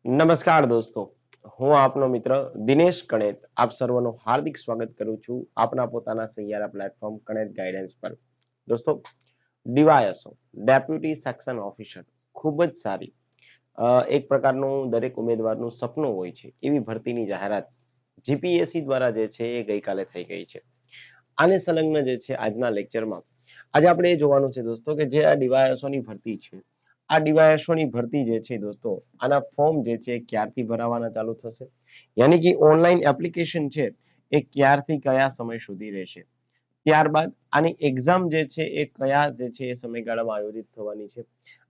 નમસ્કાર દોસ્તો, હું આપનો મિત્ર દિનેશ કણેત આપ સર્વનું હાર્દિક સ્વાગત કરું છું આપના પોતાના સૈયારા પ્લેટફોર્મ કણેત ગાઈડન્સ પર. દોસ્તો, ડીવાયએસઓ ડેપ્યુટી સેક્શન ઓફિસર ખૂબ જ સારી એક પ્રકારનું દરેક ઉમેદવારનું સપનું હોય છે એવી ભરતીની જાહેરાત જીપીએસસી દ્વારા જે છે એ ગઈકાલે થઈ ગઈ છે. આને સંલગ્ન જે છે આજના લેક્ચરમાં આજે આપણે એ જોવાનું છે દોસ્તો કે જે આ ડીવાયએસઓની ભરતી છે, આ ડીવાયએસઓની ભરતી જે છે દોસ્તો, આના ફોર્મ જે છે ક્યારથી ભરાવાના ચાલુ થશે, યાની કે ઓનલાઈન એપ્લિકેશન છે એ ક્યારથી કયા સમય સુધી રહેશે, ત્યારબાદ આની એક્ઝામ જે છે એ કયા જે છે એ સમયગાળામાં આયોજિત થવાની છે,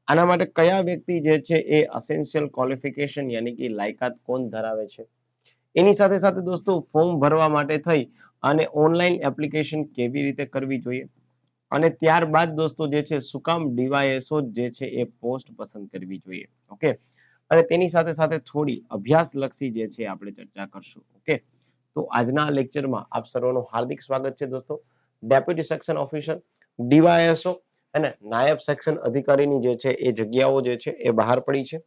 આના માટે કયા વ્યક્તિ જે છે એ અસેન્શિયલ ક્વોલિફિકેશન યાની કે લાયકાત કોણ ધરાવે છે, એની સાથે સાથે દોસ્તો ફોર્મ ભરવા માટે થઈ અને ઓનલાઈન એપ્લિકેશન કેવી રીતે કરવી જોઈએ અને ત્યારબાદ દોસ્તો જે છે શું કામ ડીવાયએસઓ જે છે એ પોસ્ટ પસંદ કરવી જોઈએ. ઓકે, અને તેની સાથે સાથે થોડી અભ્યાસ લક્ષી જે છે આપણે ચર્ચા કરશું. ઓકે, તો આજના લેક્ચરમાં આપ સર્વનું હાર્દિક સ્વાગત છે દોસ્તો. ડેપ્યુટી સેક્શન ઓફિસર, ડીવાયએસઓ અને નાયબ સેક્શન અધિકારીની જે છે એ જગ્યાઓ જે છે એ બહાર પડી છે.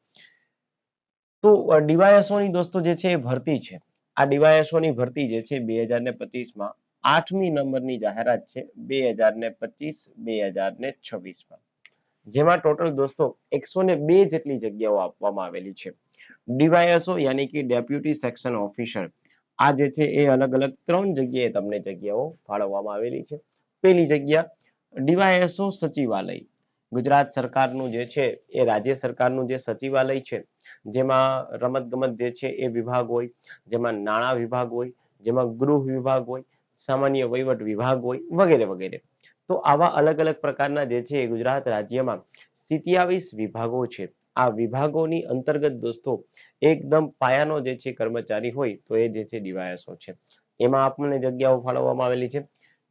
તો ડીવાયએસઓની દોસ્તો જે છે એ ભરતી છે, આ ડીવાયએસઓની ભરતી જે છે 2025માં 8મી નંબરની જાહેરાત છે 2025-2026માં, જેમાં ટોટલ દોસ્તો 102 જેટલી જગ્યાઓ આપવામાં આવેલી છે. ડીવાયએસઓ યાની કે ડેપ્યુટી સેક્શન ઓફિસર, આ જે છે એ અલગ અલગ 3 જગ્યાએ તમને જગ્યાઓ ફાળવવામાં આવેલી છે. પહેલી જગ્યા ડીવાયએસઓ સચિવાલય, ગુજરાત સરકારનું જે છે એ રાજ્ય સરકારનું જે સચિવાલય છે, જેમાં રમતગમત જે છે એ વિભાગ હોય, જેમાં નાણાં વિભાગ હોય, જેમાં ગૃહ વિભાગ હોય, સામાન્ય વહીવટ વિભાગ હોય, વગેરે વગેરે. તો આવા અલગ અલગ પ્રકારના જે છે ગુજરાત રાજ્યમાં 27 વિભાગો છે. આ વિભાગોની અંતર્ગત દોસ્તો એકદમ પાયાનો જે છે કર્મચારી હોય તો એ જે છે ડીવાયએસઓ છે, એમાં આપણને જગ્યાઓ ફાળવવામાં આવેલી છે.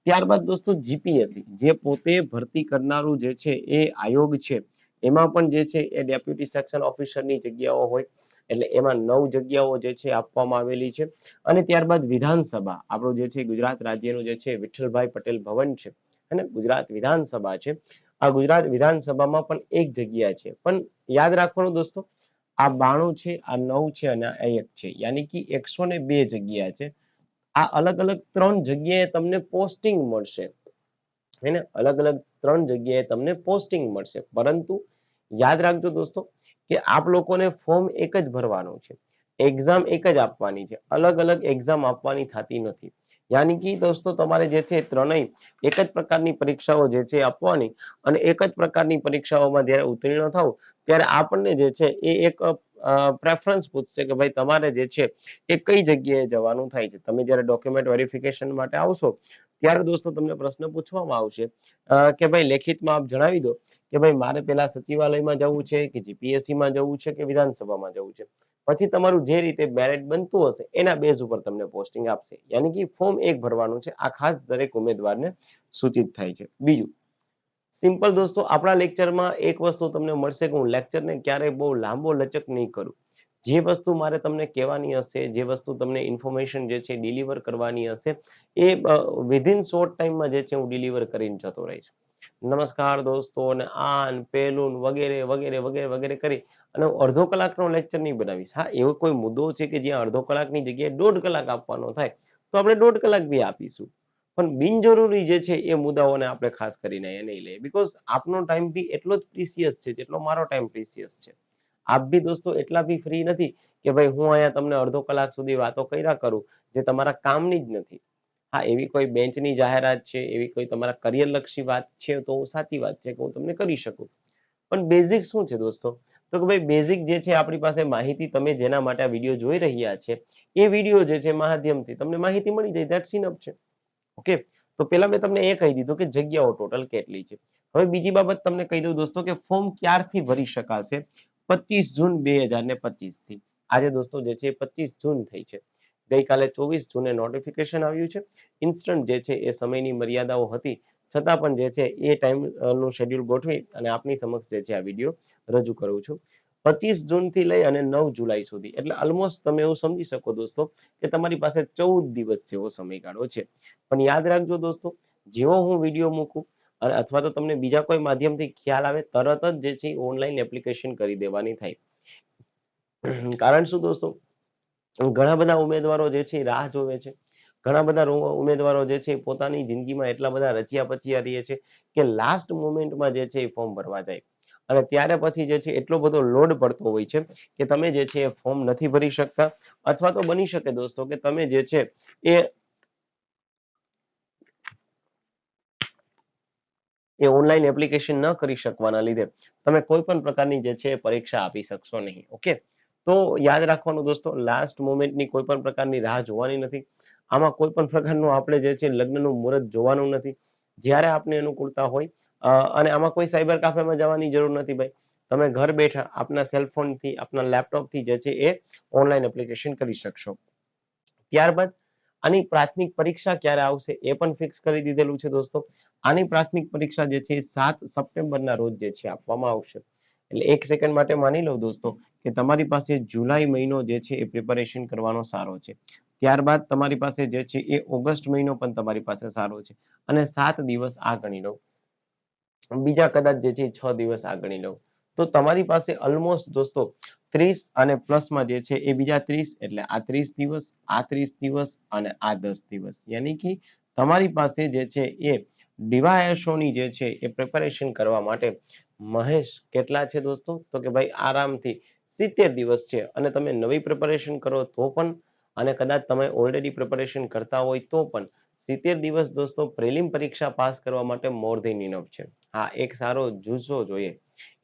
ત્યારબાદ દોસ્તો જીપીએસસી, જે પોતે ભરતી કરનારું જે છે એ આયોગ છે, એમાં પણ જે છે એ ડેપ્યુટી સેક્શન ઓફિસરની જગ્યાઓ હોય, એટલે એમાં 9 જગ્યાઓ જે છે આપવામાં આવેલી છે. અને ત્યારબાદ વિધાનસભા, આપણું જે છે ગુજરાત રાજ્યનું જે છે વિઠ્ઠલભાઈ પટેલ ભવન છે અને ગુજરાત વિધાનસભા છે, આ ગુજરાત વિધાનસભામાં પણ એક જગ્યા છે. પણ યાદ રાખવાનું દોસ્તો, આ 92 છે, આ 9 છે અને આ 1 છે, યાની કે 102 જગ્યા છે. આ અલગ અલગ 3 જગ્યાએ તમને પોસ્ટિંગ મળશે, એને અલગ અલગ 3 જગ્યાએ તમને પોસ્ટિંગ મળશે. પરંતુ યાદ રાખજો દોસ્તો કે આપ લોકોને ફોર્મ એક જ ભરવાનું છે, એક્ઝામ એક જ આપવાની છે, અલગ અલગ એક્ઝામ આપવાની થતી નથી. યાની કે દોસ્તો તમારે જે છે ત્રણેય એક જ પ્રકારની પરીક્ષાઓ જે છે આપવાની, અને એક જ પ્રકારની પરીક્ષાઓમાં જ્યારે ઉત્તીર્ણ થાવ ત્યારે આપણને જે છે એ એક પ્રેફરન્સ પૂછશે કે ભાઈ તમારે જે છે એ કઈ જગ્યાએ જવાનું થાય છે. તમે જ્યારે ડોક્યુમેન્ટ વેરિફિકેશન માટે આવશો ત્યારે દોસ્તો તમને પ્રશ્ન પૂછવામાં આવશે કે ભાઈ લેખિતમાં આપ જણાવી દો કે ભાઈ મારે પેલા સચિવાલયમાં જવું છે કે જીપીએસસીમાં જવું છે કે વિધાનસભામાં જવું છે. પછી તમારું જે રીતે મેરિટ બનતું હશે એના બેઝ ઉપર તમને પોસ્ટિંગ આપશે. યાની કે ફોર્મ એક ભરવાનું છે, આ ખાસ દરેક ઉમેદવારને સૂચિત થાય છે. બીજું સિમ્પલ દોસ્તો, આપણા લેક્ચરમાં એક વસ્તુ તમને મળશે કે હું લેક્ચરને ક્યારેય બહુ લાંબો લચક નહીં કરું. જે વસ્તુ મારે તમને કહેવાની હશે, જે વસ્તુ તમને ઇન્ફોર્મેશન જે છે ડિલિવર કરવાની હશે, એ વિધિન શોર્ટ ટાઈમમાં જે છે હું ડિલિવર કરીને જતો રહીશ. નમસ્કાર દોસ્તો, અને આ પેલું વગેરે વગેરે વગેરે વગેરે કરી અને હું અડધો કલાકનો લેક્ચર નહીં બનાવીશ. હા, એવો કોઈ મુદ્દો છે કે જ્યાં અડધો કલાકની જગ્યાએ 1.5 કલાક આપવાનો થાય તો આપણે 1.5 કલાક બી આપીશું. પણ બિનજરૂરી જે છે એ મુદ્દાઓને આપણે ખાસ કરીને એ નહીં લઈએ, બીકોઝ આપનો ટાઈમ બી એટલો જ પ્રિસિયસ છે જેટલો મારો ટાઈમ પ્રિસિયસ છે. આપ બી દોસ્તો એટલા બી ફ્રી નથી કે ભાઈ હું અહીંયા તમને અડધો કલાક સુધી વાતો કર્યા કરું જે તમારા કામની જ નથી. હા, એવી કોઈ બેંચની જાહેરાત છે, એવી કોઈ તમારા કરિયર લક્ષી વાત છે તો સાચી વાત છે કે હું તમને કરી શકું. પણ બેઝિક શું છે દોસ્તો, તો કે ભાઈ બેઝિક જે છે આપણી પાસે માહિતી, તમે જેના માટે આ વિડીયો જોઈ રહ્યા છે એ વિડીયો જે છે માધ્યમથી તમને માહિતી મળી જાય, ધેટ્સ ઇનફ છે. ઓકે, તો પેલા મેં તમને એ કહી દીધું કે જગ્યાઓ ટોટલ કેટલી છે. હવે બીજી બાબત તમને કહી દઉં દોસ્તો કે ફોર્મ ક્યારથી ભરી શકાશે. 25 જૂન 2025 થી. આજે દોસ્તો જે છે 25 જૂન થઈ છે, ગઈકાલે 24 જૂને નોટિફિકેશન આવ્યું છે. ઇન્સ્ટન્ટ જે છે એ સમયની મર્યાદાઓ હતી છતાં પણ જે છે એ ટાઈમ નું શેડ્યુલ ગોઠવી અને આપની સમક્ષ જે છે આ વિડીયો રજૂ કરું છું. 25 જૂન થી લઈ અને 9 જુલાઈ સુધી, એટલે ઓલમોસ્ટ તમે એવું સમજી શકો દોસ્તો કે તમારી પાસે 14 દિવસ જેવો સમયગાળો છે. પણ યાદ રાખજો દોસ્તો, જેવો હું વિડીયો મૂકું અથવા તો તમને બીજા કોઈ માધ્યમથી ખ્યાલ આવે તરત જ જે છે ઓનલાઈન એપ્લિકેશન કરી દેવાની થાય. કારણ શું દોસ્તો, ઘણા બધા ઉમેદવારો જે છે એ રાહ જોવે છે. ઘણા બધા ઉમેદવારો જે છે પોતાની જિંદગીમાં એટલા બધા રચ્યા પચ્યા રહે છે કે લાસ્ટ મોમેન્ટમાં જે છે એ ફોર્મ ભરવા જાય અને ત્યારે પછી જે છે એટલો બધો લોડ પડતો હોય છે કે તમે જે છે એ ફોર્મ નથી ભરી શકતા, અથવા તો બની શકે દોસ્તો કે તમે જે છે એ ઓનલાઈન એપ્લિકેશન ન કરી શકવાના લીધે તમે કોઈ પણ પ્રકારની જે છે પરીક્ષા આપી શકશો નહીં. ઓકે, તો યાદ રાખવાનું દોસ્તો, લાસ્ટ મોમેન્ટની કોઈ પણ પ્રકારની રાહ જોવાની નથી. આમાં કોઈ પણ પ્રકારનું આપણે જે છે લગ્નનું મુહૂર્ત જોવાનું નથી. જ્યારે આપને અનુકૂળતા હોય અને આમાં કોઈ સાયબર કાફેમાં જવાની જરૂર નથી ભાઈ. તમે ઘર બેઠા આપના સેલફોનથી, આપના લેપટોપથી જે છે એ ઓનલાઈન એપ્લિકેશન કરી શકશો. ત્યારબાદ આની પ્રાથમિક પરીક્ષા ક્યારે આવશે એ પણ ફિક્સ કરી દીધેલું છે દોસ્તો. આની પ્રાથમિક પરીક્ષા જે છે 7 સપ્ટેમ્બરના રોજ જે છે આપવામાં આવશે. એટલે એક સેકન્ડ માટે માની લો દોસ્તો કે તમારી પાસે જુલાઈ મહિનો જે છે એ પ્રિપેરેશન કરવાનો સારો છે. ત્યારબાદ તમારી પાસે જે છે એ ઓગસ્ટ મહિનો પણ તમારી પાસે સારો છે અને 7 દિવસ આ ગણી લો. બીજા કદાચ જે છે 6 દિવસ આ ગણી લો. તો તમારી પાસે ઓલમોસ્ટ દોસ્તો 30 અને પ્લસમાં જે છે એ બીજા 30 એટલે આ 30 દિવસ, આ 30 દિવસ અને આ 10 દિવસ. યાની કે તમારી પાસે જે છે એ ડીવાયએસઓની જે છે એ પ્રિપેરેશન કરવા માટે મહેશ કેટલા છે દોસ્તો? તો કે ભાઈ આરામથી 70 દિવસ છે અને તમે નવી પ્રિપેરેશન કરો તો પણ અને કદાચ તમે ઓલરેડી પ્રિપેરેશન કરતા હોય તો પણ 70 દિવસ દોસ્તો પ્રિલિમ પરીક્ષા પાસ કરવા માટે મોર ધેન ઇનફ છે. હા, એક સારો જુસ્સો જોઈએ,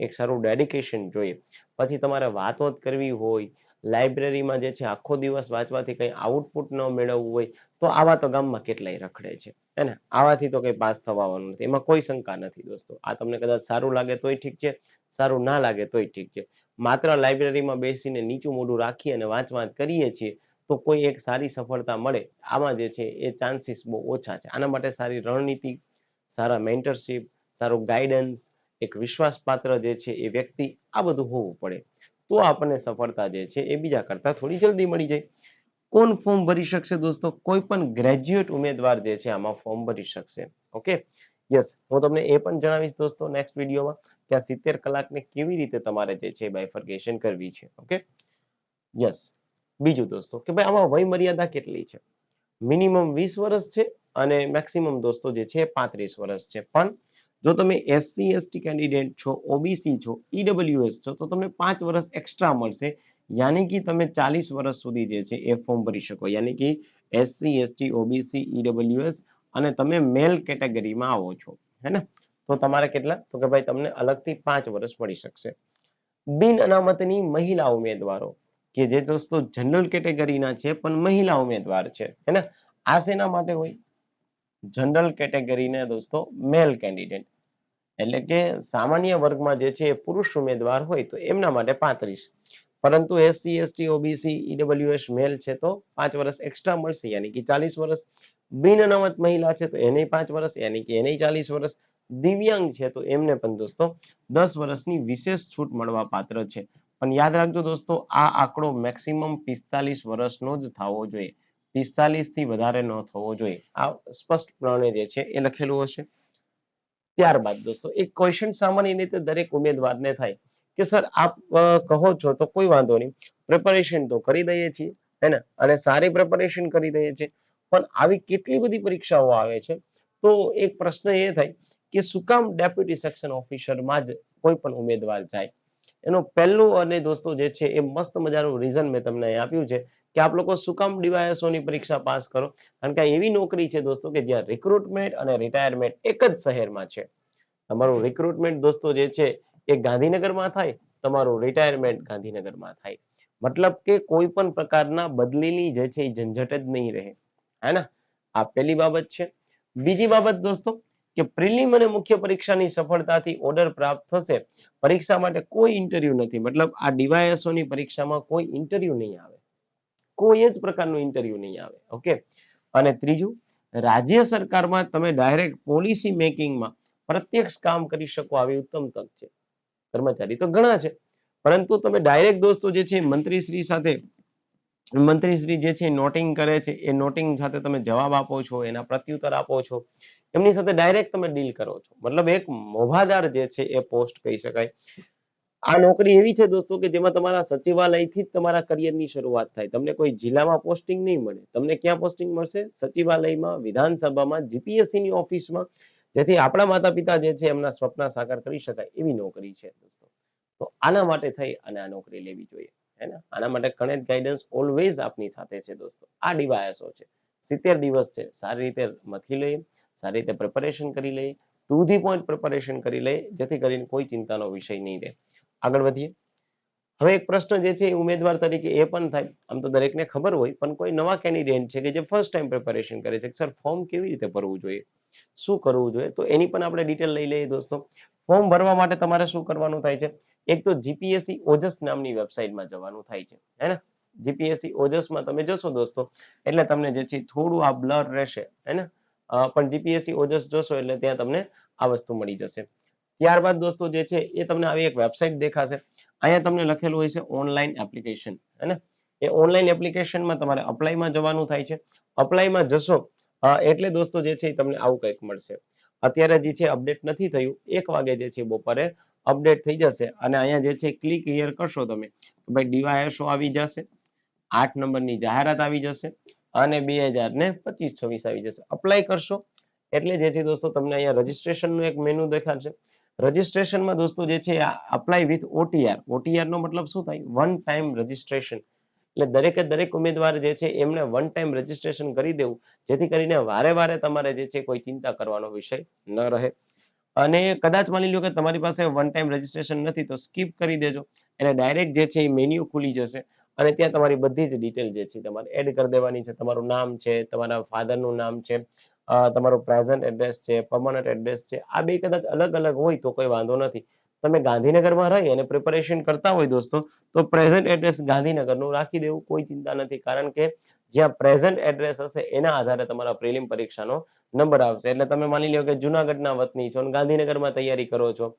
એક સારું ડેડિકેશન જોઈએ. પછી તમારે વાતો જ કરવી હોય, લાઇબ્રેરીમાં જે છે આખો દિવસ વાંચવાથી કંઈ આઉટપુટ ન મેળવવું હોય તો આવા તો ગામમાં કેટલાય રખડે છે. હે ને? આવાથી તો કંઈ પાસ થવાનું નથી, એમાં કોઈ શંકા નથી દોસ્તો. આ તમને કદાચ સારું લાગે તોય ઠીક છે, સારું ના લાગે તોય ઠીક છે. માત્ર લાઇબ્રેરીમાં બેસીને નીચું મોઢું રાખી અને વાંચ કરીએ છીએ તો કોઈ એક સારી સફળતા મળે આમાં જે છે એ ચાન્સીસ બહુ ઓછા છે. આના માટે સારી રણનીતિ, સારા મેન્ટરશીપ, સારું ગાઈડન્સ, એક વિશ્વાસપાત્ર જે છે એ વ્યક્તિ, આ બધું હોવું પડે. તો આપણને સફળતા જે છે એ બીજા કરતા થોડી જલ્દી મળી જાય. કોણ ફોર્મ ભરી શકશે દોસ્તો? કોઈ પણ ગ્રેજ્યુએટ ઉમેદવાર જે છે આમાં ફોર્મ ભરી શકશે. ઓકે, યસ, હું તમને એ પણ જણાવીશ દોસ્તો નેક્સ્ટ વિડીયોમાં કે આ 70 કલાકને કેવી રીતે તમારે જે છે બાયફર્ગેશન કરવી છે. Okay, yes. બીજું દોસ્તો કે ભાઈ આમાં વય મર્યાદા કેટલી છે? મિનિમમ 20 વર્ષ છે અને મેક્સિમમ દોસ્તો જે છે 35 વર્ષ છે. પણ જો તમે એસસી એસટી કેન્ડિડેટ છો, ઓબીસી છો, ઈડબ્લ્યુએસ છો તો તમને 5 વર્ષ એક્સ્ટ્રા મળશે. યાની કે તમે 40 વર્ષ સુધી જે છે એ ફોર્મ ભરી શકો. યાની કે એસસી એસટી ઓબીસી ઈડબ્લ્યુએસ અને તમે મેલ કેટેગરીમાં આવો છો, હે ને? તો તમારે કેટલા? તો કે ભાઈ તમને અલગથી 5 વર્ષ મળી શકશે. બિન અનામતની મહિલા ઉમેદવારો કે જે દોસ્તો જનરલ કેટેગરીના છે પણ મહિલા ઉમેદવાર છે, હે ને? આ શેના માટે હોય? જનરલ કેટેગરીના દોસ્તો મેલ કેન્ડિડેટ એટલે કે સામાન્ય વર્ગમાં જે છે પુરુષ ઉમેદવાર હોય તો એમના માટે 35, પરંતુ એસસી એસટી ઓબીસી ઈડબ્લ્યુએસ મેલ છે તો 5 વર્ષ એક્સ્ટ્રા મળશે, યાની કે 40 વર્ષ. બિન અનામત મહિલા છે તો એને 5 વર્ષ, યાની કે એને 40 વર્ષ. દિવ્યાંગ છે તો એમને પણ દોસ્તો 10 વર્ષની વિશેષ છૂટ મળવા પાત્ર છે. પણ યાદ રાખજો દોસ્તો, આ આંકડો મેક્સિમમ 45 વર્ષનો જ થવો જોઈએ. 45 થી વધારે ન થવો જોઈએ. આ સ્પષ્ટપણે જે છે એ લખેલું હશે. ત્યારબાદ દોસ્તો એક ક્વેશ્ચન સામાન્ય રીતે દરેક ઉમેદવારને થાય કે સર આપ કહો છો તો કોઈ વાંધો નહીં, પ્રિપેરેશન તો કરી દઈએ છીએ, હે ને? અને સારી પ્રિપેરેશન કરી દઈએ છીએ, પણ આવી કેટલી બધી પરીક્ષાઓ આવે છે. તો એક પ્રશ્ન એ થાય કે શું કામ ડેપ્યુટી સેક્શન ઓફિસરમાં જ કોઈ પણ ઉમેદવાર જાય? એનું પહેલું અને દોસ્તો જે છે એ મસ્ત મજાનું રીઝન મેં તમને અહીં આપ્યું છે કે આપ લોકો શું કામ ડીવાયએસઓની પરીક્ષા પાસ કરો? કારણ કે એવી નોકરી છે દોસ્તો કે જ્યાં રિક્રુટમેન્ટ અને રિટાયરમેન્ટ એક જ શહેરમાં છે. તમારું રિક્રુટમેન્ટ દોસ્તો જે છે એ ગાંધીનગરમાં થાય, તમારું રિટાયરમેન્ટ ગાંધીનગરમાં થાય. મતલબ કે કોઈ પણ પ્રકારના બદલીની જે છે એ ઝંઝટ જ નહીં રહે, હે ને? આ પહેલી બાબત છે. બીજી બાબત દોસ્તો કે પ્રિલિમ અને મુખ્ય પરીક્ષાની સફળતાથી ઓર્ડર પ્રાપ્ત થશે. પરીક્ષા માટે કોઈ ઇન્ટરવ્યુ નથી, મતલબ આ ડીવાયએસઓની પરીક્ષામાં કોઈ ઇન્ટરવ્યુ નહીં આવે, કોઈ જ પ્રકારનું ઇન્ટરવ્યુ નહીં આવે. ઓકે, અને ત્રીજું, રાજ્ય સરકારમાં તમે ડાયરેક્ટ પોલિસી મેકિંગમાં પ્રત્યક્ષ કામ કરી શકો આવી ઉત્તમ તક છે. કર્મચારી તો ઘણા છે, પરંતુ તમે ડાયરેક્ટ દોસ્તો જે છે મંત્રીશ્રી સાથે, મંત્રીશ્રી જે છે નોટિંગ કરે છે એ નોટિંગ સાથે તમે જવાબ આપો છો, એના પ્રત્યુત્તર આપો છો, એમની સાથે ડાયરેક્ટ તમે ડીલ કરો છો. મતલબ એક મોભાદાર જે છે એ પોસ્ટ કહી શકાય. આ નોકરી એવી છે દોસ્તો કે જેમાં તમારા સચિવાલયથી જ તમારા કરિયરની શરૂઆત થાય. તમને કોઈ જિલ્લામાં પોસ્ટિંગ નહીં મળે. તમને ક્યાં પોસ્ટિંગ મળશે? સચિવાલયમાં, વિધાનસભામાં, જીપીએસસીની ઓફિસમાં, જેથી આપણા માતા પિતા જે છે એમના સ્વપ્ન સાકાર કરી શકાય એવી નોકરી છે દોસ્તો. તો આના માટે થઈ અને આ નોકરી લેવી જોઈએ. હે ને? આના માટે ગણેશ ગાઈડન્સ ઓલવેઝ આપની સાથે છે દોસ્તો. આ ડીવાયએસઓ છે. 70 દિવસ છે. સારી રીતે મથી લઈએ, સારી રીતે પ્રિપેરેશન કરી લઈએ, ટુ ધી પોઈન્ટ પ્રિપેરેશન કરી લઈએ, જેથી કરીને કોઈ ચિંતાનો વિષય નહીં રહે. આગળ વધીએ. હવે એક પ્રશ્ન જે છે એ ઉમેદવાર તરીકે એ પણ થાય, આમ તો દરેકને ખબર હોય, પણ કોઈ નવા કેન્ડિડેટ છે કે જે ફર્સ્ટ ટાઈમ પ્રિપેરેશન કરે છે, સર ફોર્મ કેવી રીતે ભરવું જોઈએ, શું કરવું જોઈએ, તો એની પણ આપણે ડિટેલ લઈ લઈએ દોસ્તો. ફોર્મ ભરવા માટે તમારે શું કરવાનું થાય છે? એક તો જીપીએસસી ઓજસ નામની વેબસાઇટમાં જવાનું થાય છે, હે ને? જીપીએસસી ઓજસમાં તમે જશો દોસ્તો એટલે તમને જે છે થોડું આ બ્લર રહેશે, હે ને? પણ જીપીએસસી ઓજસ જોશો એટલે ત્યાં તમને આ વસ્તુ મળી જશે. ત્યારબાદ દોસ્તો જે છે એ તમને આવી એક વેબસાઇટ દેખાશે. અહીંયા તમને લખેલું હોય છે ઓનલાઈન એપ્લિકેશન, હે ને? એ ઓનલાઈન એપ્લિકેશનમાં તમારે અપ્લાયમાં જવાનું થાય છે. અપ્લાયમાં જશો એટલે દોસ્તો જે છે તમને આવું કંઈક મળશે. અત્યારે જે છે અપડેટ નથી થયું, 1 વાગે જે છે બપોરે અપડેટ થઈ જશે અને અહીંયા જે છે ક્લિક હિયર કરશો તમે, ભાઈ ડીવાયએસઓ આવી જશે, 8 નંબરની જાહેરાત આવી જશે અને 2025-26 આવી જશે. અપ્લાય કરશો એટલે જે છે દોસ્તો તમને અહીંયા રજીસ્ટ્રેશનનું એક મેનુ દેખાડશે. રજીસ્ટ્રેશનમાં દોસ્તો જે છે અપ્લાય વિથ ઓટીઆર. ઓટીઆર નો મતલબ શું થાય? One time registration. એટલે દરેકે દરેક ઉમેદવાર જે છે એમને વન ટાઈમ રજીસ્ટ્રેશન કરી દેવું, જેથી કરીને વારે વારે તમારે જે છે કોઈ ચિંતા કરવાનો વિષય ન રહે. અને કદાચ માની લો કે તમારી પાસે વન ટાઈમ રજીસ્ટ્રેશન નથી તો સ્કીપ કરી દેજો, એટલે ડાયરેક્ટ જે છે એ મેન્યુ ખુલી જશે અને ત્યાં તમારી બધી જ ડિટેલ જે છે તમારે એડ કરી દેવાની છે. તમારું નામ છે, તમારા ફાધરનું નામ છે, તમારું પ્રેઝન્ટ એડ્રેસ છે, પરમનન્ટ એડ્રેસ છે. આ બે કદાચ અલગ અલગ હોય તો કોઈ વાંધો નથી. તમે ગાંધીનગરમાં રહી અને પ્રિપેરેશન કરતા હોય દોસ્તો તો પ્રેઝન્ટ એડ્રેસ ગાંધીનગરનું રાખી દેવું, કોઈ ચિંતા નથી. કારણ કે જ્યાં પ્રેઝન્ટ એડ્રેસ હશે એના આધારે તમારા પ્રિલિમ પરીક્ષાનો નંબર આવશે. એટલે તમે માની લો કે જુનાગઢના વતની છો અને ગાંધીનગરમાં તૈયારી કરો છો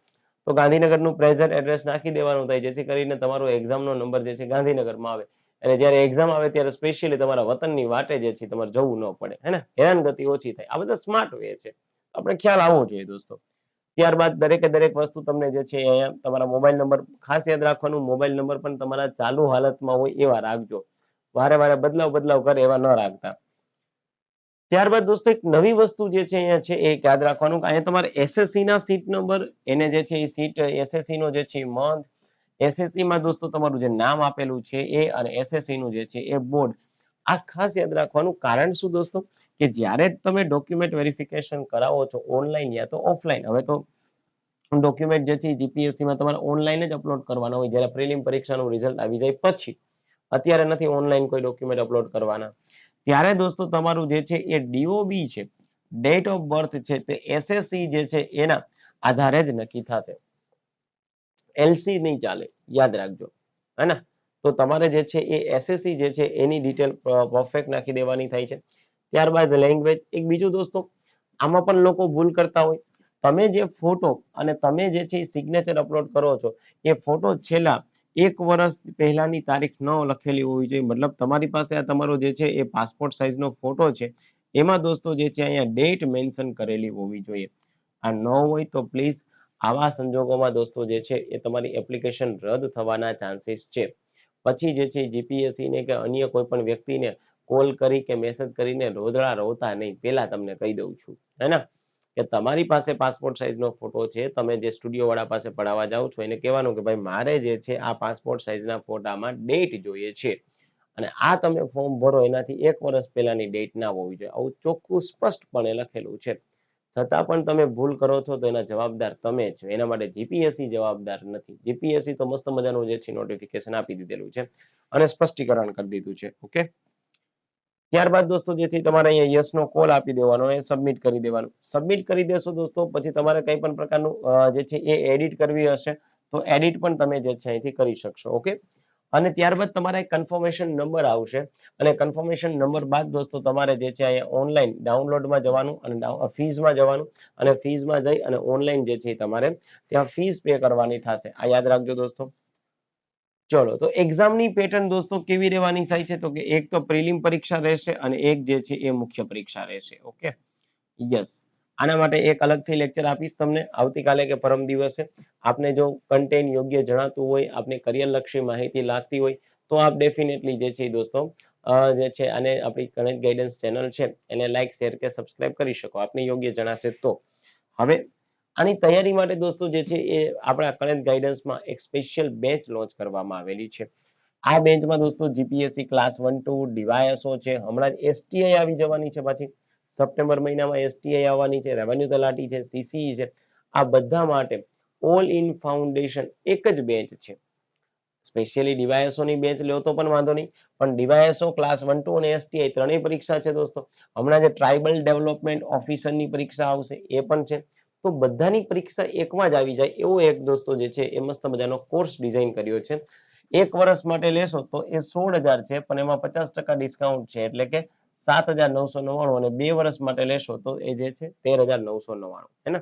તો ગાંધીનગરનું પ્રેઝન્ટ એડ્રેસ નાખી દેવાનું થાય, જેથી કરીને તમારો એક્ઝામનો નંબર જે છે ગાંધીનગરમાં આવે અને જ્યારે એક્ઝામ આવે ત્યારે સ્પેશિયલી તમારા વતનની વાટે જે છે તમારે જવું ન પડે, હે ને? હેરાનગતિ ઓછી થાય. આ બધા સ્માર્ટ વે છે, આપણે ખ્યાલ આવવો જોઈએ દોસ્તો. ત્યારબાદ દરેકે દરેક વસ્તુ તમને જે છે અહીંયા તમારા મોબાઈલ નંબર ખાસ યાદ રાખવાનું, મોબાઈલ નંબર પણ તમારા ચાલુ હાલતમાં હોય એવા રાખજો, વારે વારે બદલાવ કરે એવા ન રાખતા. ત્યારબાદ દોસ્તો એક નવી વસ્તુ જે છે અહીંયા છે એ યાદ રાખવાનું કે અહીંયા તમારે એસએસસી ના સીટ નંબર, એને જે છે એ સીટ એસએસસી નો જે છે મંથ, એસએસસી માં દોસ્તો તમારું જે નામ આપેલું છે એ અને એસએસસી નું જે છે એ બોર્ડ, આ ખાસ યાદ રાખવાનું. કારણ શું દોસ્તો કે જ્યારે તમે ડોક્યુમેન્ટ વેરિફિકેશન કરાવો છો ઓનલાઈન યા તો ઓફલાઈન, હવે તો ડોક્યુમેન્ટ જે છે જીપીએસસી માં તમારે ઓનલાઈન જ અપલોડ કરવાના હોય જ્યારે પ્રિલિમ પરીક્ષાનું રિઝલ્ટ આવી જાય પછી. અત્યારે નથી ઓનલાઈન કોઈ ડોક્યુમેન્ટ અપલોડ કરવાના. ત્યારે દોસ્તો તમારું જે છે એ ડીઓબી છે, ડેટ ઓફ બર્થ છે, તે એસએસસી જે છે એના આધારે જ નક્કી થશે. એલસી નહીં ચાલે, યાદ રાખજો, હે ને? તો તમારે જે છે એ એસએસસી જે છે એની ડિટેલ પરફેક્ટ નાખી દેવાની થાય છે. ત્યારબાદ લેંગ્વેજ. એક બીજું દોસ્તો આમાં પણ લોકો ભૂલ કરતા હોય, તમે જે ફોટો અને તમે જે છે સિગ્નેચર અપલોડ કરો છો એ ફોટો છેલ્લા 1 વર્ષ પહેલાની તારીખ ન લખેલી હોવી જોઈએ. મતલબ તમારી પાસે આ તમારો જે છે એ પાસપોર્ટ સાઇઝનો ફોટો છે, એમાં દોસ્તો જે છે અહીંયા ડેટ મેન્શન કરેલી હોવી જોઈએ. આ ન હોય તો પ્લીઝ આવા સંજોગોમાં દોસ્તો જે છે એ તમારી એપ્લિકેશન રદ થવાના ચાન્સીસ છે. પછી જે છે જીપીએસસી ને કે અન્ય કોઈ પણ વ્યક્તિને કોલ કરી કે મેસેજ કરીને રોદડા રોતા નહીં, પેલા તમને કહી દઉં છું, હે ને? કે તમારી પાસે પાસપોર્ટ સાઇઝનો ફોટો છે, તમે જે સ્ટુડિયો વાળા પાસે પડાવવા જાઓ છો એને કહેવાનું કે ભાઈ મારે જે છે આ પાસપોર્ટ સાઇઝના ફોટામાં ડેટ જોઈએ છે અને આ તમે ફોર્મ ભરો એનાથી 1 વર્ષ પહેલાની ડેટ ના હોવી જોઈએ. આવું ચોખ્ખું સ્પષ્ટપણે લખેલું છે. છતાં પણ તમે ભૂલ કરો છો તો એના જવાબદાર તમે છો. એના માટે જીપીએસસી જવાબદાર નથી. જીપીએસસી તો મસ્ત મજાનું જે છે નોટિફિકેશન આપી દીધેલું છે અને સ્પષ્ટીકરણ કરી દીધું છે. ઓકે, ત્યારબાદ દોસ્તો જે છે તમારે અહીંયા યસ નો કોલ આપી દેવાનો, એ સબમિટ કરી દેવાનું. સબમિટ કરી દેશો દોસ્તો પછી તમારે કંઈ પણ પ્રકારનું જે છે એ એડિટ કરવી હશે તો એડિટ પણ તમે જે છે અહીંથી કરી શકશો. ઓકે, અને ત્યારબાદ તમારે કન્ફર્મેશન નંબર આવશે અને કન્ફર્મેશન નંબર બાદ દોસ્તો તમારે જે છે અહીંયા ઓનલાઈન ડાઉનલોડમાં જવાનું અને ફીઝમાં જવાનું અને ફીઝમાં જઈ અને ઓનલાઈન જે છે તમારે ત્યાં ફીઝ પે કરવાની થશે. આ યાદ રાખજો દોસ્તો. ચલો, તો એક્ઝામની પેટર્ન દોસ્તો કેવી રહેવાની થાય છે તો કે એક તો પ્રિલિમ પરીક્ષા રહેશે અને એક જે છે એ મુખ્ય પરીક્ષા રહેશે. Okay, yes. આના માટે એક અલગથી લેક્ચર આપીશ તમને આવતીકાલે કે પરમ દિવસે. આપને જો કન્ટેન્ટ યોગ્ય જણાતું હોય, આપને કરિયર લક્ષી માહિતી લાગતી હોય તો આપ ડેફિનેટલી જે છે દોસ્તો જે છે અને આપણી ગણિત ગાઈડન્સ ચેનલ છે એને લાઈક શેર કે સબસ્ક્રાઇબ કરી શકો આપને યોગ્ય જણાશે તો. હવે આની તૈયારી માટે દોસ્તો જે છે એ આપણા ગણિત ગાઈડન્સમાં એક સ્પેશિયલ બેચ લોન્ચ કરવામાં આવેલી છે. આ બેન્ચમાં દોસ્તો જીપીએસસી ક્લાસ 1-2 ડીવાયએસઓ છે, હમણાં જ એસટીઆઈ આવી જવાની છે, પાછી સપ્ટેમ્બર મહિનામાં એસટીઆઈ આવવાની છે, રેવન્યુ તલાટી છે, સીસીઈ છે, આ બધા માટે ઓલ ઇન ફાઉન્ડેશન એક જ બેન્ચ છે. સ્પેશિયલી ડીવાયએસઓ ની બેચ લો તો પણ વાંધો નહીં, પણ ડીવાયએસઓ ક્લાસ 1-2 અને એસટીઆઈ ત્રણેય પરીક્ષા છે દોસ્તો. હમણાં જે ટ્રાઇબલ ડેવલપમેન્ટ ઓફિસરની પરીક્ષા આવશે એ પણ છે. તો બધાની પરીક્ષા એકમાં જ આવી જાય એવો એક દોસ્તો જે છે એ મસ્ત મજાનો કોર્સ ડિઝાઇન કર્યો છે. એક વર્ષ માટે લેશો તો એ 16,000 છે, પણ એમાં 50% ડિસ્કાઉન્ટ છે, એટલે કે 7,999 અને 2 વર્ષ માટે લેશો તો એ જે છે 13,999 હે ને.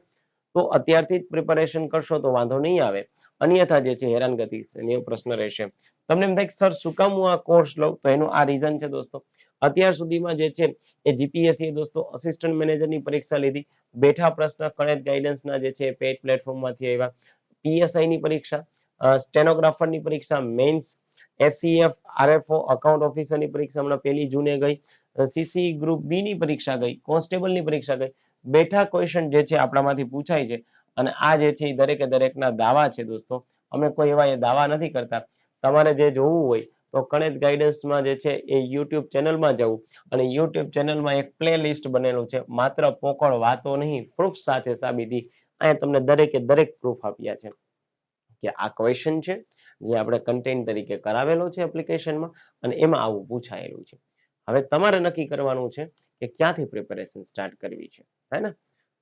તો અત્યારથી જ પ્રિપેરેશન કરશો તો વાંધો નહીં આવે, અન્યથા જે છે હેરાનગતિ એવો પ્રશ્ન રહેશે. તમને એમ થાય સર શું કામ હું આ કોર્સ લઉં, તો એનું આ રીઝન છે દોસ્તો. અત્યાર સુધીમાં જે છે એ જીપીએસસી દોસ્તો અસિસ્ટન્ટ મેનેજરની પરીક્ષા લીધી, બેઠા પ્રશ્ન ગણિત ગાઈડન્સના જે છે પેડ પ્લેટફોર્મમાંથી આવ્યા, પીએસઆઈ ની પરીક્ષા, સ્ટેનોગ્રાફરની પરીક્ષા, મેન્સ, એસસીએફ, આરએફઓ, અકાઉન્ટ ઓફિસરની પરીક્ષા હમણાં 1 જૂને ગઈ, સીસી ગ્રુપ બી ની પરીક્ષા ગઈ, કોન્સ્ટેબલની પરીક્ષા ગઈ. બેઠા ક્વેશ્ચન જે છે આપણામાંથી પૂછાય છે અને આ જે છે દરેકે દરેકના દાવા છે દોસ્તો. અમે કોઈ એવા દાવા નથી કરતા. તમારે જે જોવું હોય તો ગણિત ગાઈડન્સમાં જે છે એ યુટ્યુબ ચેનલમાં જવું અને યુટ્યુબ ચેનલમાં એક પ્લે લિસ્ટ બનેલું છે, માત્ર પોકળ વાતો નહીં પ્રૂફ સાથે સાબિતી. અહીંયા તમને દરેકે દરેક પ્રૂફ આપ્યા છે કે આ ક્વેશ્ચન છે જે આપણે કન્ટેન્ટ તરીકે કરાવેલો છે એપ્લિકેશનમાં અને એમાં આવું પૂછાયેલું છે. હવે તમારે નક્કી કરવાનું છે કે ક્યાંથી પ્રિપેરેશન સ્ટાર્ટ કરવી છે, હે ને.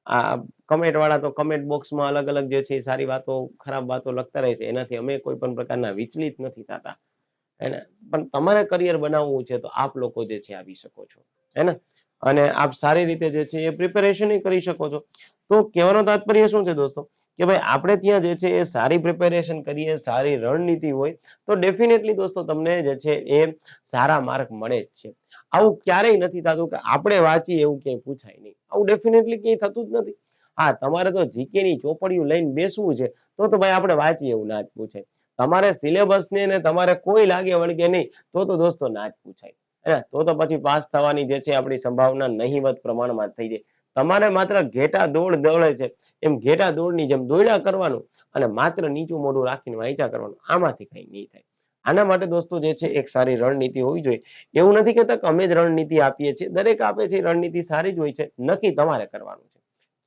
આ કમેન્ટ વાળા તો કમેન્ટ બોક્સમાં અલગ અલગ જે છે સારી વાતો ખરાબ વાતો લખતા રહે છે, એનાથી અમે કોઈ પણ પ્રકારના વિચલિત નથી થતા, હે ને. પણ તમારે કરિયર બનાવવું છે તો આપ લોકો જે છે આવી શકો છો, હે ને. અને આપ સારી રીતે જે છે એ પ્રિપેરેશન કરી શકો છો. તો કહેવાનો તાત્પર્ય શું છે દોસ્તો કે ભાઈ આપણે ત્યાં જે છે એ સારી પ્રિપેરેશન કરીએ, સારી રણનીતિ હોય તો ડેફિનેટલી દોસ્તો તમને જે છે એ સારા માર્ક મળે જ છે. આવું ક્યારેય નથી થતું કે આપણે વાંચીએ એવું ક્યાંય પૂછાય નહીં, આવું ડેફિનેટલી ક્યાંય થતું જ નથી. હા, તમારે તો જીકે ની ચોપડીઓ લઈને બેસવું છે તો ભાઈ આપણે વાંચીએ એવું ના જ પૂછાય. તમારે સિલેબસ ને તમારે કોઈ લાગે વળગે નહીં તો દોસ્તો ના જ પૂછાય, હે. તો પછી પાસ થવાની જે છે આપણી સંભાવના નહીવત પ્રમાણમાં થઈ જાય. તમારે માત્ર ઘેટા દોડ દોડે છે એમ ઘેટા દોડની જેમ દોડ્યા કરવાનું અને માત્ર નીચું મોઢું રાખીને વાંચ્યા કરવાનું, આમાંથી કઈ નહીં થાય. આના માટે દોસ્તો જે છે એક સારી રણનીતિ હોવી જોઈએ. એવું નથી કહેતા કે અમે જ રણનીતિ આપીએ છીએ, દરેક આપે છે રણનીતિ સારી જ હોય છે, નક્કી તમારે કરવાનું છે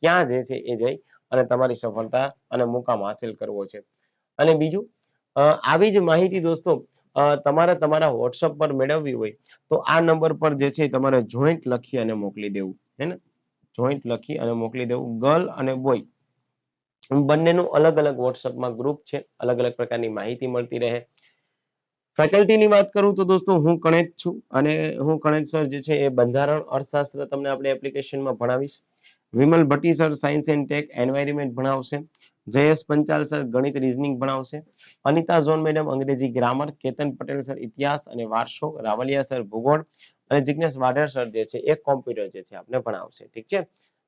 ક્યાં જે છે એ જઈ અને તમારી સફળતા અને મુકામ હાસિલ કરવો છે. અને બીજું આવી જ માહિતી દોસ્તો તમારે તમારા વોટ્સઅપ પર મેળવવી હોય તો આ નંબર પર જે છે તમારે જોઈન્ટ લખી અને મોકલી દેવું, હે ને. જોઈન્ટ લખી અને મોકલી દેવું. ગર્લ અને બોય બંનેનું અલગ અલગ વોટ્સઅપમાં ગ્રુપ છે, અલગ અલગ પ્રકારની માહિતી મળતી રહે. ફેકલ્ટીની વાત કરું તો દોસ્તો હું ગણિત છું અને હું ગણિત સર જે છે એ બંધારણ અર્થશાસ્ત્ર તમને આપણે એપ્લિકેશનમાં ભણાવીશ. Vimal Bhatti sir science and tech environment ભણાવશે. જયેશ પંચાલ સર ગણિત રીઝનિંગ ભણાવશે. અનિતા ઝોન મેડમ અંગ્રેજી ગ્રામર, કેતન પટેલ સર ઇતિહાસ અને વારસો, રાવલિયા સર ભૂગોળ અને જિજ્ઞેશ વાઢેર સર જે છે એ કોમ્પ્યુટર જે છે આપણે ભણાવશે. ઠીક છે.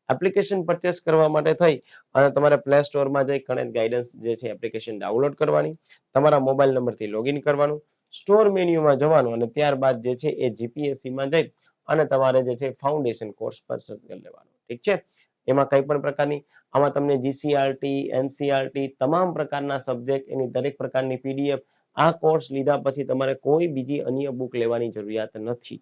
એપ્લિકેશન પરચેસ કરવા માટે થઈ અને તમારે પ્લે સ્ટોરમાં જઈ ગણિત ગાઈડન્સ જે છે એપ્લિકેશન ડાઉનલોડ કરવાની, તમારા મોબાઈલ નંબરથી લોગિન કરવાનું, સ્ટોર મેન્યુમાં જવાનું અને ત્યારબાદ જે છે એ જીપીએસસીમાં જઈ અને તમારે જે છે ફાઉન્ડેશન કોર્સ પરચેસ કરી લેવાનો. ઠીક છે. એમાં કઈ પણ પ્રકારની આમાં તમને જીસીઆરટી, એનસીઆરટી તમામ પ્રકારના સબ્જેક્ટ એની દરેક પ્રકારની પીડીએફ, આ કોર્સ લીધા પછી તમારે કોઈ બીજી અન્ય બુક લેવાની જરૂરિયાત નથી.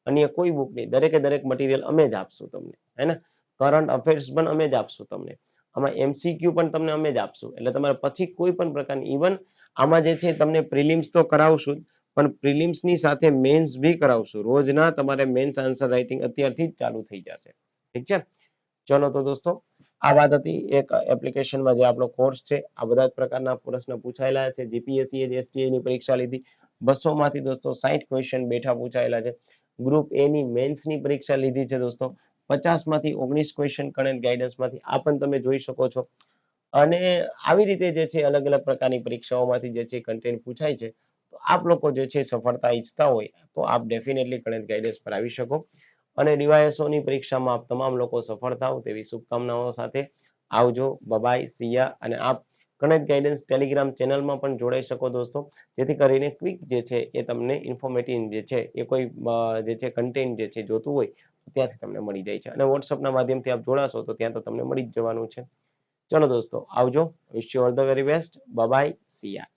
અન્ય કોઈ બુક નહીં, દરેકે દરેક મટીરિયલ અમે જ આપશું તમને, હે ને. કરંટ અફેર્સ પણ અમે જ આપશું તમને, આમાં એમસીક્યુ પણ તમને અમે જ આપશું, એટલે તમારે પછી કોઈ પણ પ્રકારની ઇવન આમાં જે છે તમને પ્રિલિમ્સ તો કરાવશું પણ પ્રિલિમ્સની સાથે મેન્સ બી કરાવશું. રોજના તમારે મેન્સ આન્સર રાઇટિંગ અત્યારથી જ ચાલુ થઈ જશે. ઠીક છે. ચલો તો દોસ્તો આ વાત હતી એક એપ્લિકેશનમાં જે આપણો કોર્સ છે, આ બધા જ પ્રકારના પ્રશ્ન પૂછાયેલા છે. જીપીએસસી એસટીએ ની પરીક્ષા લીધી, 200 માંથી દોસ્તો 60 ક્વેશ્ચન બેઠા પૂછાયેલા છે. ગ્રુપ એ ની મેન્સ ની પરીક્ષા લીધી છે દોસ્તો, 50 માંથી 19 ક્વેશ્ચન ગણિત ગાઈડન્સમાંથી, આ પણ તમે જોઈ શકો છો. અને આવી રીતે જે છે અલગ અલગ પ્રકારની પરીક્ષાઓમાંથી જે છે કન્ટેન્ટ પૂછાય છે. તો આપ લોકો જે છે સફળતા ઈચ્છતા હોય તો આપ ડેફિનેટલી ગણિત ગાઈડન્સ પર આવી શકો અને ડીવાયએસઓ ની પરીક્ષામાં આપ તમામ લોકો સફળ થાવ તેવી શુભકામનાઓ સાથે આવજો. બાય, સિયા. અને આપ ગણિત ગાઈડન્સ ટેલિગ્રામ ચેનલમાં પણ જોડાઈ શકો દોસ્તો, જેથી કરીને ક્વિક જે છે એ તમને ઇન્ફોર્મેટિવ જે છે એ કોઈ જે છે કન્ટેન્ટ જે છે જોતું હોય ત્યાંથી તમને મળી જાય છે. અને વોટ્સઅપના માધ્યમથી આપ જોડાશો તો ત્યાં તો તમને મળી જ જવાનું છે. ચલો દોસ્તો, આવજો. Wish you all the very best. Bye, Siya.